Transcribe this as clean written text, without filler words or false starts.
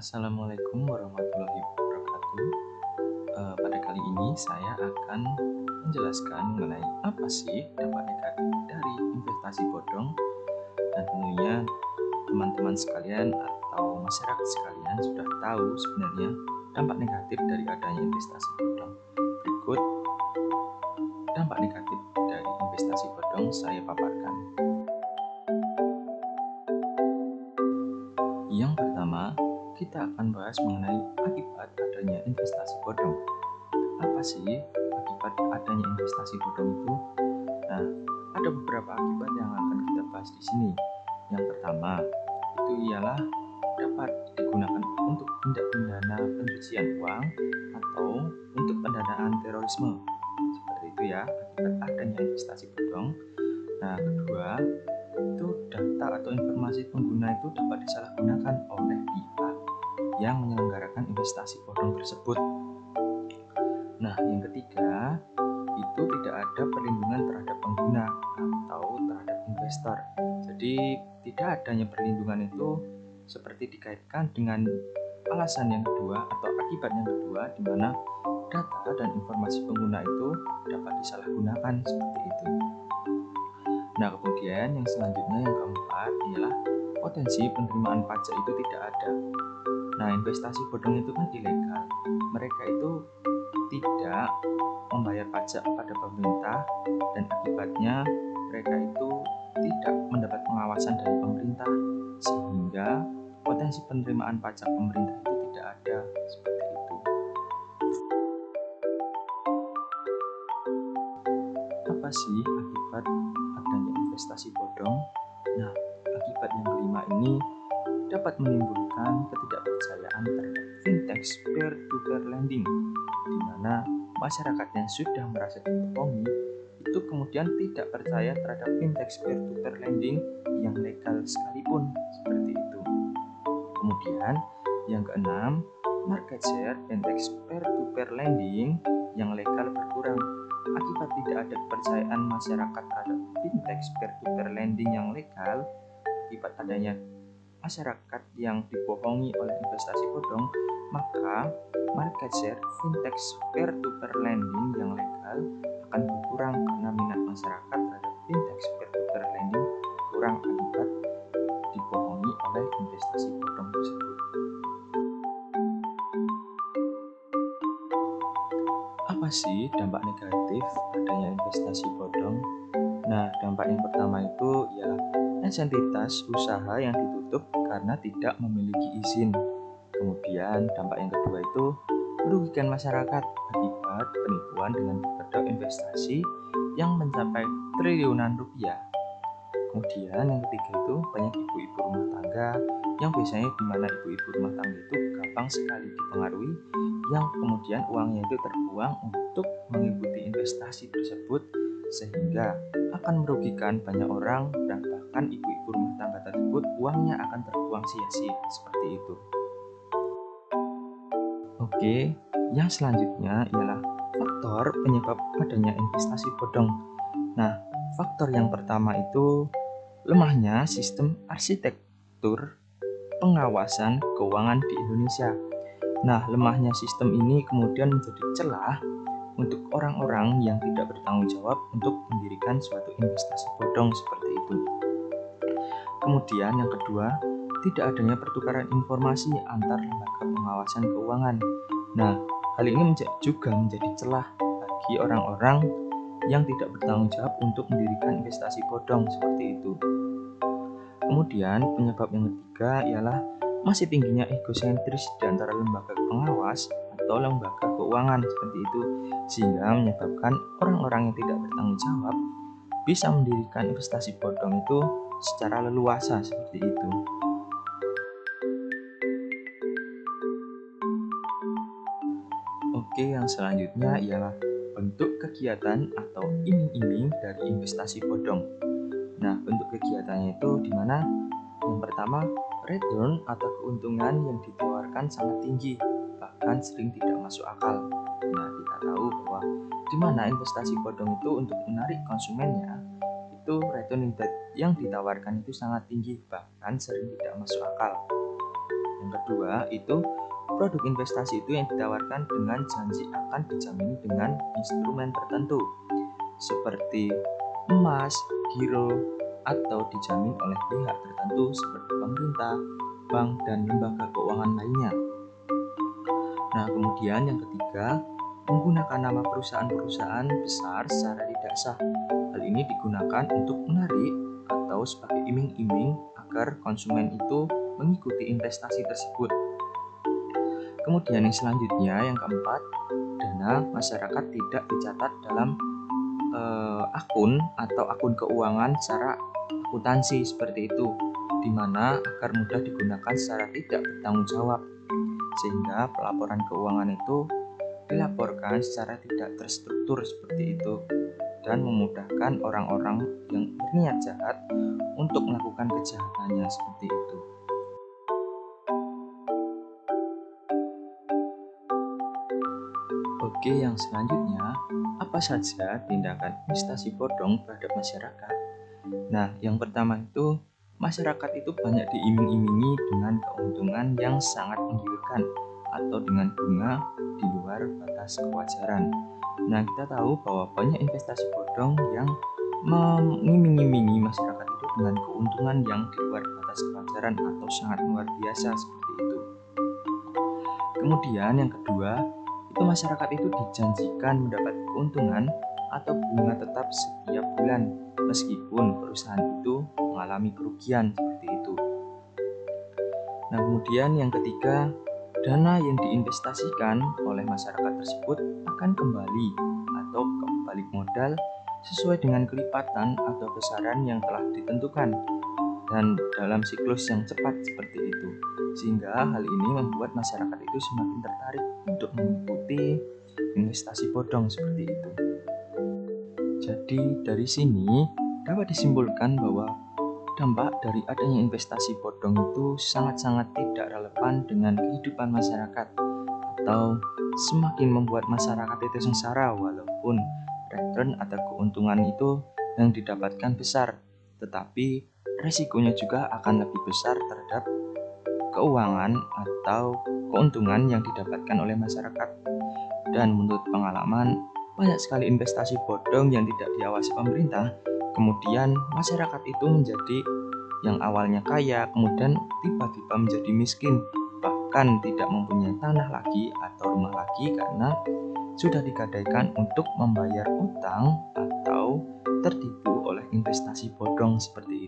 Assalamualaikum warahmatullahi wabarakatuh. Pada kali ini saya akan menjelaskan mengenai apa sih dampak negatif dari investasi bodong, dan tentunya teman-teman sekalian atau masyarakat sekalian sudah tahu sebenarnya dampak negatif dari adanya investasi bodong. Berikut dampak negatif dari investasi bodong saya paparkan. Yang pertama, kita akan bahas mengenai akibat adanya investasi bodong. Apa sih akibat adanya investasi bodong itu? Nah, ada beberapa akibat yang akan kita bahas di sini. Yang pertama, itu ialah dapat digunakan untuk tindak pidana pencucian uang atau untuk pendanaan terorisme. Seperti itu ya, akibat adanya investasi bodong. Nah, kedua, itu data atau informasi pengguna itu dapat disalahgunakan oleh pihak yang menyelenggarakan investasi bodong tersebut. Nah, yang ketiga, itu tidak ada perlindungan terhadap pengguna atau terhadap investor. Jadi, tidak adanya perlindungan itu seperti dikaitkan dengan alasan yang kedua atau akibat yang kedua, di mana data dan informasi pengguna itu dapat disalahgunakan seperti itu. Nah, kemudian yang selanjutnya, yang keempat, ialah potensi penerimaan pajak itu tidak ada. Nah, investasi bodong itu kan ilegal. Mereka itu tidak membayar pajak pada pemerintah, dan akibatnya mereka itu tidak mendapat pengawasan dari pemerintah, sehingga potensi penerimaan pajak pemerintah itu tidak ada. Seperti itu. Apa sih akibat adanya investasi bodong? Nah, akibat yang kelima ini dapat menimbulkan ketidakpercayaan terhadap fintech peer-to-peer lending, di mana masyarakat yang sudah merasa dibohongi itu kemudian tidak percaya terhadap fintech peer-to-peer lending yang legal sekalipun, seperti itu. Kemudian yang keenam, market share fintech peer-to-peer lending yang legal berkurang. Akibat tidak ada kepercayaan masyarakat terhadap fintech peer-to-peer lending yang legal, akibat adanya masyarakat yang dibohongi oleh investasi bodong, maka market share fintech peer-to-peer lending yang legal akan berkurang karena minat masyarakat terhadap fintech peer-to-peer lending kurang akibat dibohongi oleh investasi bodong tersebut. Apa sih dampak negatif adanya investasi bodong? Nah, dampak yang pertama itu ialah entitas usaha yang ditutup karena tidak memiliki izin. Kemudian dampak yang kedua itu merugikan masyarakat akibat penipuan dengan produk investasi yang mencapai triliunan rupiah. Kemudian yang ketiga itu banyak ibu-ibu rumah tangga yang biasanya di mana ibu-ibu rumah tangga itu gampang sekali dipengaruhi, yang kemudian uangnya itu terbuang untuk mengikuti investasi tersebut, sehingga akan merugikan banyak orang, dan bahkan ibu-ibu rumah tangga tersebut uangnya akan terbuang sia-sia seperti itu. Oke, yang selanjutnya ialah faktor penyebab adanya investasi bodong. Nah, faktor yang pertama itu lemahnya sistem arsitektur pengawasan keuangan di Indonesia. Nah, lemahnya sistem ini kemudian menjadi celah untuk orang-orang yang tidak bertanggung jawab untuk mendirikan suatu investasi bodong seperti itu. Kemudian yang kedua, tidak adanya pertukaran informasi antar lembaga pengawasan keuangan. Nah, hal ini juga menjadi celah bagi orang-orang yang tidak bertanggung jawab untuk mendirikan investasi bodong seperti itu. Kemudian penyebab yang ketiga ialah masih tingginya egosentris di antara lembaga pengawas atau lembaga keuangan seperti itu, sehingga menyebabkan orang-orang yang tidak bertanggung jawab bisa mendirikan investasi bodong itu secara leluasa seperti itu. Oke, yang selanjutnya ialah bentuk kegiatan atau iming-iming dari investasi bodong. Nah, bentuk kegiatannya itu di mana yang pertama, return atau keuntungan yang ditawarkan sangat tinggi, bahkan sering tidak masuk akal. Nah, kita tahu bahwa di mana investasi bodong itu untuk menarik konsumennya, itu return yang ditawarkan itu sangat tinggi, bahkan sering tidak masuk akal. Yang kedua itu produk investasi itu yang ditawarkan dengan janji akan dijamin dengan instrumen tertentu seperti emas, giro, atau dijamin oleh pihak tertentu seperti pemerintah, bank, dan lembaga keuangan lainnya. Nah, kemudian yang ketiga, menggunakan nama perusahaan-perusahaan besar secara tidak sah. Hal ini digunakan untuk menarik atau sebagai iming-iming agar konsumen itu mengikuti investasi tersebut. Kemudian yang selanjutnya, yang keempat, dana masyarakat tidak dicatat dalam akun atau akun keuangan secara akuntansi seperti itu, di mana agar mudah digunakan secara tidak bertanggung jawab, sehingga pelaporan keuangan itu dilaporkan secara tidak terstruktur seperti itu dan memudahkan orang-orang yang berniat jahat untuk melakukan kejahatannya seperti itu. Oke, yang selanjutnya, apa saja tindakan investasi bodong terhadap masyarakat? Nah, yang pertama itu, masyarakat itu banyak diiming-imingi dengan keuntungan yang sangat menggiurkan atau dengan bunga di luar batas kewajaran. Nah, kita tahu bahwa banyak investasi bodong yang mengiming-imingi masyarakat itu dengan keuntungan yang di luar batas kewajaran atau sangat luar biasa seperti itu. Kemudian yang kedua, itu masyarakat itu dijanjikan mendapat keuntungan atau bunga tetap setiap bulan meskipun perusahaan itu mengalami kerugian seperti itu. Nah, kemudian yang ketiga, dana yang diinvestasikan oleh masyarakat tersebut akan kembali atau balik modal sesuai dengan kelipatan atau besaran yang telah ditentukan dan dalam siklus yang cepat seperti itu, sehingga hal ini membuat masyarakat itu semakin tertarik untuk mengikuti investasi bodong seperti itu. Jadi dari sini dapat disimpulkan bahwa dampak dari adanya investasi bodong itu sangat-sangat tidak relevan dengan kehidupan masyarakat atau semakin membuat masyarakat itu sengsara walaupun return atau keuntungan itu yang didapatkan besar, tetapi resikonya juga akan lebih besar terhadap keuangan atau keuntungan yang didapatkan oleh masyarakat. Dan menurut pengalaman, banyak sekali investasi bodong yang tidak diawasi pemerintah, kemudian masyarakat itu menjadi yang awalnya kaya, kemudian tiba-tiba menjadi miskin, bahkan tidak mempunyai tanah lagi atau rumah lagi karena sudah digadaikan untuk membayar utang atau tertipu oleh investasi bodong seperti